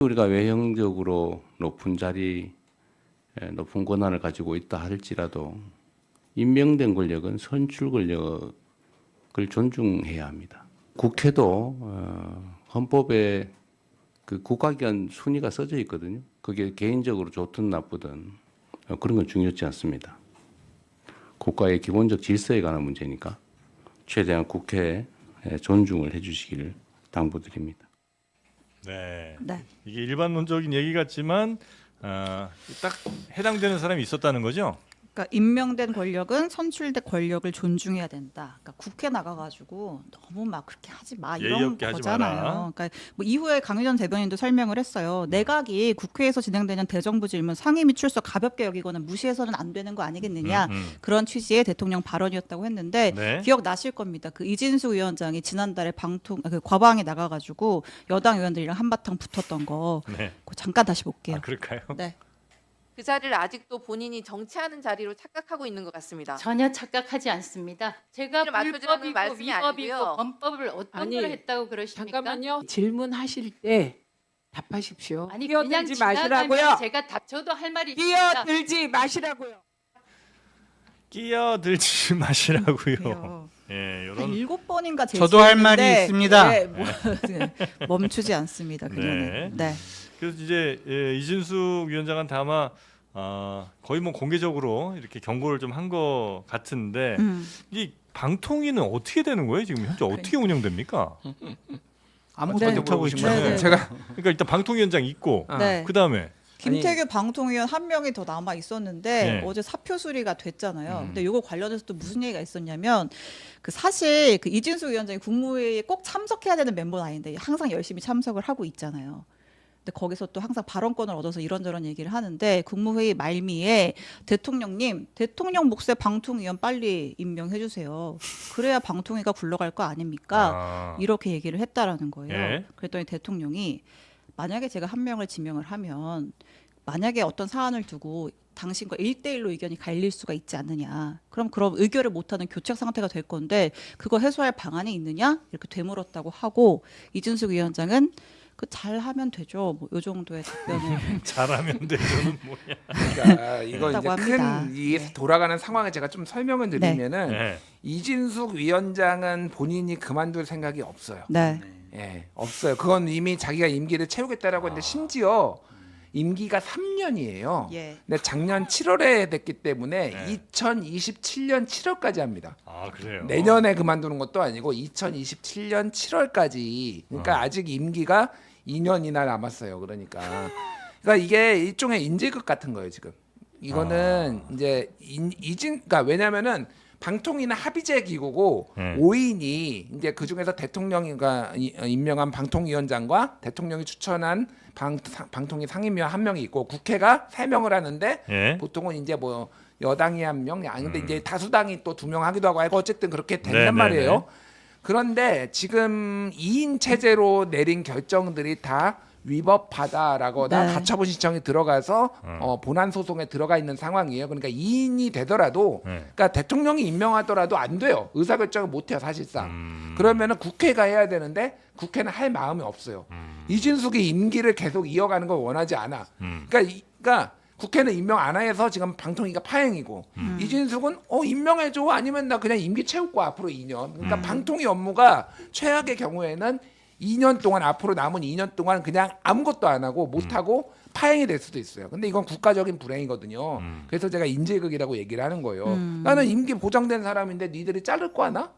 우리가 외형적으로 높은 자리, 높은 권한을 가지고 있다 할지라도 임명된 권력은 선출 권력을 존중해야 합니다. 국회도 헌법에 그 국가기관 순위가 써져 있거든요. 그게 개인적으로 좋든 나쁘든 그런 건 중요치 않습니다. 국가의 기본적 질서에 관한 문제니까 최대한 국회에 존중을 해주시기를 당부드립니다. 네. 네. 이게 일반론적인 얘기 같지만 딱 해당되는 사람이 있었다는 거죠? 그러니까 임명된 권력은 선출된 권력을 존중해야 된다. 그러니까 국회 나가가지고 너무 막 그렇게 하지 마 예의 이런 없게 하지 거잖아요. 마라. 그러니까 뭐 이후에 강유전 대변인도 설명을 했어요. 내각이 국회에서 진행되는 대정부 질문 상임위 출석 가볍게 여기거나 무시해서는 안 되는 거 아니겠느냐. 그런 취지의 대통령 발언이었다고 했는데 네. 기억나실 겁니다. 그 이진수 위원장이 지난달에 그 과방에 나가가지고 여당 의원들이랑 한바탕 붙었던 거. 네. 그거 잠깐 다시 볼게요. 아, 그럴까요? 네. 그 자리를 아직도 본인이 정치하는 자리로 착각하고 있는 것 같습니다. 전혀 착각하지 않습니다. 제가 맞춰주라는 불법이고 말씀이 위법이고 아니고요. 범법을 어떤 아니, 걸 했다고 그러십니까? 잠깐만요. 질문하실 때 답하십시오. 아니 그냥 끼어들지 지나가면 마시라고요. 제가 저도 할 말이 있습니다. 끼어들지 마시라고요. 끼어들지 마시라고요. 그래요. 예, 한 이런 7번인가 저도 할 말이 있습니다. 멈추지 않습니다. 그녀는. 네. 네. 그래서 이제 이진숙 위원장한테 아마 거의 뭐 공개적으로 이렇게 경고를 좀 한 것 같은데 이 방통위는 어떻게 되는 거예요? 지금 현재 어떻게 운영됩니까? 아무것도 네. 못하고 싶어요. 네, 네. 제가 그러니까 일단 방통위원장 있고 네. 그 다음에 김태규 방통위원 한 명이 더 남아 있었는데 네. 어제 사표 수리가 됐잖아요. 근데 이거 관련해서 또 무슨 얘기가 있었냐면 그 사실 그 이진수 위원장이 국무회의에 꼭 참석해야 되는 mem버는 아닌데 항상 열심히 참석을 하고 있잖아요. 근데 거기서 또 항상 발언권을 얻어서 이런저런 얘기를 하는데 국무회의 말미에 대통령님 대통령 몫의 방통위원 빨리 임명해 주세요. 그래야 방통위가 굴러갈 거 아닙니까? 이렇게 얘기를 했다라는 거예요. 예. 그랬더니 대통령이 만약에 제가 한 명을 지명을 하면 만약에 어떤 사안을 두고 당신과 1대1로 의견이 갈릴 수가 있지 않느냐. 그럼 의결을 못하는 교착 상태가 될 건데 그거 해소할 방안이 있느냐? 이렇게 되물었다고 하고 이준숙 위원장은 그 잘하면 되죠. 뭐 요 정도의 답변을 잘하면 되는 뭐야? 그러니까 이거 이제 했다고 합니다. 큰 이 네. 돌아가는 상황을 제가 좀 설명을 드리면은 네. 이진숙 위원장은 본인이 그만둘 생각이 없어요. 네. 예, 없어요. 그건 이미 자기가 임기를 채우겠다라고 했는데 심지어 임기가 3년이에요. 예. 근데 작년 7월에 됐기 때문에 네. 2027년 7월까지 합니다. 아 그래요. 내년에 그만두는 것도 아니고 2027년 7월까지. 그러니까 아직 임기가 2년이나 남았어요. 그러니까 이게 일종의 인질극 같은 거예요, 지금. 이거는 이제 그러니까 왜냐면은 방통위는 합의제 기구고 5인이 이제 그 중에서 대통령이 임명한 방통위원장과 대통령이 추천한 방통위 상임위원 한 명이 있고 국회가 3명을 하는데 예. 보통은 이제 뭐 여당이 한 명, 아닌데 이제 다수당이 또 2명 하기도 하고 어쨌든 그렇게 된단 네, 말이에요. 네, 네. 그런데 지금 2인 체제로 내린 결정들이 다 위법하다라거나 네. 가처분 신청이 들어가서 본안 소송에 들어가 있는 상황이에요. 그러니까 2인이 되더라도 그러니까 대통령이 임명하더라도 안 돼요. 의사결정을 못 해요, 사실상. 그러면은 국회가 해야 되는데 국회는 할 마음이 없어요. 이진숙이 임기를 계속 이어가는 걸 원하지 않아. 그러니까 국회는 임명 안 해서 지금 방통위가 파행이고 이진숙은 임명해줘 아니면 나 그냥 임기 채울 거야 앞으로 2년. 그러니까 방통위 업무가 최악의 경우에는 2년 동안 앞으로 남은 2년 동안 그냥 아무것도 안 하고 못 하고 파행이 될 수도 있어요. 근데 이건 국가적인 불행이거든요. 그래서 제가 인질극이라고 얘기를 하는 거예요. 나는 임기 보장된 사람인데 니들이 자를 거 하나?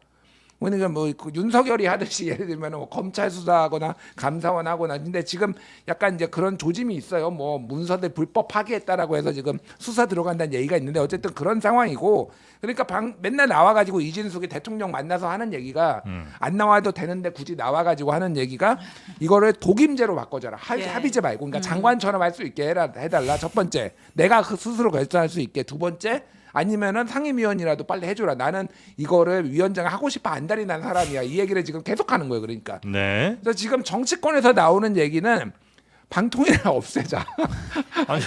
그러니까 뭐 윤석열이 하듯이 예를 들면 뭐 검찰 수사하거나 감사원 하거나 근데 지금 약간 이제 그런 조짐이 있어요. 뭐 문서들 불법 파기했다라고 해서 지금 수사 들어간다는 얘기가 있는데 어쨌든 그런 상황이고 그러니까 맨날 나와가지고 이진숙이 대통령 만나서 하는 얘기가 안 나와도 되는데 굳이 나와가지고 하는 얘기가 이거를 독임제로 바꿔줘라. 예. 합의제 말고 그러니까 장관처럼 할 수 있게 해달라. 첫 번째 내가 스스로 결정할 수 있게. 두 번째 아니면은 상임위원이라도 빨리 해줘라. 나는 이거를 위원장 하고 싶어 안달이 난 사람이야. 이 얘기를 지금 계속하는 거예요. 그러니까. 네. 그래서 지금 정치권에서 나오는 얘기는 방통위를 없애자. 아니,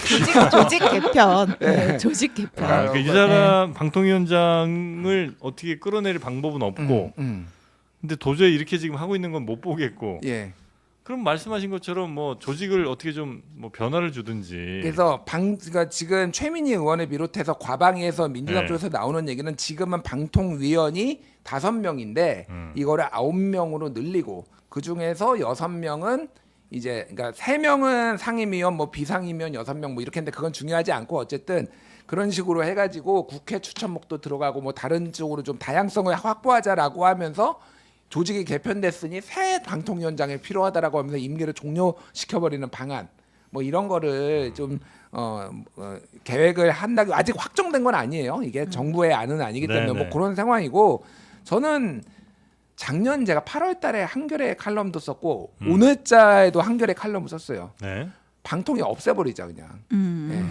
조직 개편. 네, 조직 개편. 그러니까 이 사람 방통위원장을 어떻게 끌어내릴 방법은 없고 근데 도저히 이렇게 지금 하고 있는 건 못 보겠고 예. 그럼 말씀하신 것처럼 뭐 조직을 어떻게 좀 뭐 변화를 주든지. 그래서 그러니까 지금 최민희 의원을 비롯해서 과방위에서 민주당 네. 쪽에서 나오는 얘기는 지금은 방통위원이 5명인데 이거를 9명으로 늘리고 그 중에서 6명은 이제 그러니까 3명은 상임위원 뭐 비상임위원 6명 뭐 이렇게 했는데 그건 중요하지 않고 어쨌든 그런 식으로 해가지고 국회 추천목도 들어가고 뭐 다른 쪽으로 좀 다양성을 확보하자라고 하면서 조직이 개편됐으니 새 방통위원장이 필요하다라고 하면서 임기를 종료시켜버리는 방안 뭐 이런 거를 좀 계획을 한다고 아직 확정된 건 아니에요. 이게 정부의 안은 아니기 때문에 네네. 뭐 그런 상황이고 저는 작년 제가 8월달에 한겨레 칼럼도 썼고 오늘자에도 한겨레 칼럼을 썼어요. 네. 방통위 없애버리자 그냥. 네.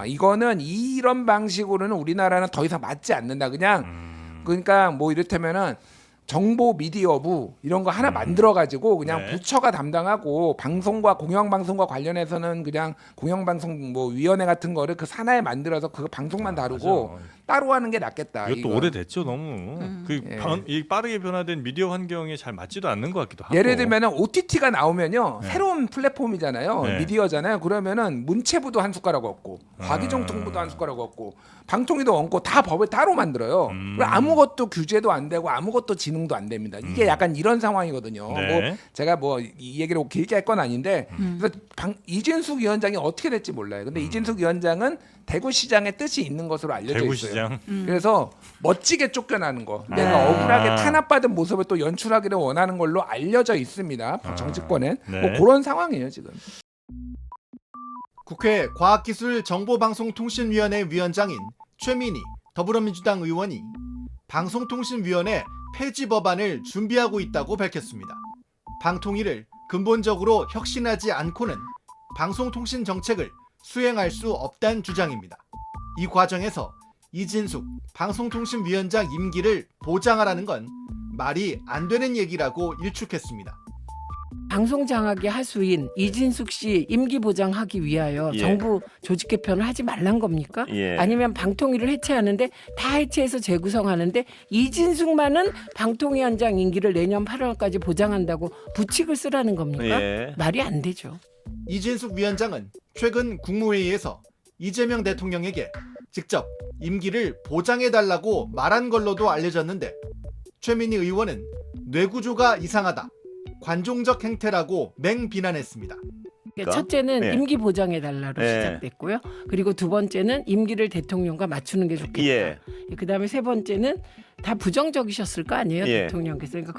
이거는 이런 방식으로는 우리나라는 더 이상 맞지 않는다. 그냥 그러니까 뭐 이를테면은 정보 미디어부 이런 거 하나 만들어 가지고 그냥 네. 부처가 담당하고 방송과 공영방송과 관련해서는 그냥 공영방송 뭐 위원회 같은 거를 그 산하에 만들어서 그 방송만 다루고 맞아. 따로 하는 게 낫겠다. 이것도 이거. 오래됐죠 너무. 예. 이 빠르게 변화된 미디어 환경에 잘 맞지도 않는 것 같기도 하고. 예를 들면은 OTT가 나오면요 네. 새로운 플랫폼이잖아요. 네. 미디어잖아요. 그러면은 문체부도 한 숟가락 얻고 과기정통부도 한 숟가락 얻고 방통위도 얹고 다 법을 따로 만들어요. 그리고 아무것도 규제도 안 되고 아무것도 진흥도 안 됩니다. 이게 약간 이런 상황이거든요. 네. 뭐 제가 뭐 이 얘기를 길게 할 건 아닌데 그래서 이진숙 위원장이 어떻게 될지 몰라요. 근데 이진숙 위원장은 대구시장의 뜻이 있는 것으로 알려져 있어요. 대구시장. 그래서 멋지게 쫓겨나는 거, 내가 억울하게 탄압받은 모습을 또 연출하기를 원하는 걸로 알려져 있습니다. 정치권엔 네. 뭐 그런 상황이에요 지금. 국회 과학기술정보방송통신위원회 위원장인 최민희 더불어민주당 의원이 방송통신위원회 폐지 법안을 준비하고 있다고 밝혔습니다. 방통위를 근본적으로 혁신하지 않고는 방송통신 정책을 수행할 수 없다는 주장입니다. 이 과정에서 이진숙 방송통신위원장 임기를 보장하라는 건 말이 안 되는 얘기라고 일축했습니다. 방송장악의 하수인 이진숙 씨 임기 보장하기 위하여 예. 정부 조직 개편을 하지 말란 겁니까? 예. 아니면 방통위를 해체하는데 다 해체해서 재구성하는데 이진숙만은 방통위원장 임기를 내년 8월까지 보장한다고 부칙을 쓰라는 겁니까? 예. 말이 안 되죠. 이진숙 위원장은 최근 국무회의에서 이재명 대통령에게 직접 임기를 보장해달라고 말한 걸로도 알려졌는데 최민희 의원은 뇌구조가 이상하다, 관종적 행태라고 맹비난했습니다. 첫째는 예. 임기 보장해달라로 예. 시작됐고요. 그리고 두 번째는 임기를 대통령과 맞추는 게 좋겠다. 예. 그다음에 세 번째는 다 부정적이셨을 거 아니에요, 예. 대통령께서. 그러니까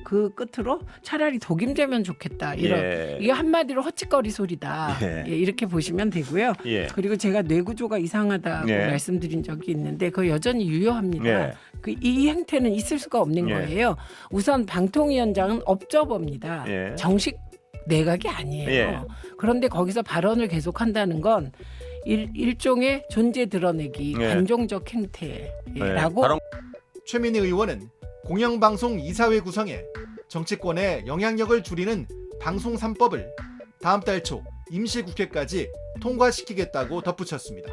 그 끝으로 차라리 독임되면 좋겠다. 이런 예. 이게 한마디로 헛짓거리 소리다. 예. 예, 이렇게 보시면 되고요. 예. 그리고 제가 뇌구조가 이상하다고 예. 말씀드린 적이 있는데 그거 여전히 유효합니다. 예. 이 행태는 있을 수가 없는 예. 거예요. 우선 방통위원장은 업저버입니다. 예. 정식 내각이 아니에요. 예. 그런데 거기서 발언을 계속한다는 건 일종의 존재 드러내기, 예. 관종적 행태라고 발언- 최민희 의원은 공영방송 이사회 구성에 정치권의 영향력을 줄이는 방송 3법을 다음 달 초 임시국회까지 통과시키겠다고 덧붙였습니다.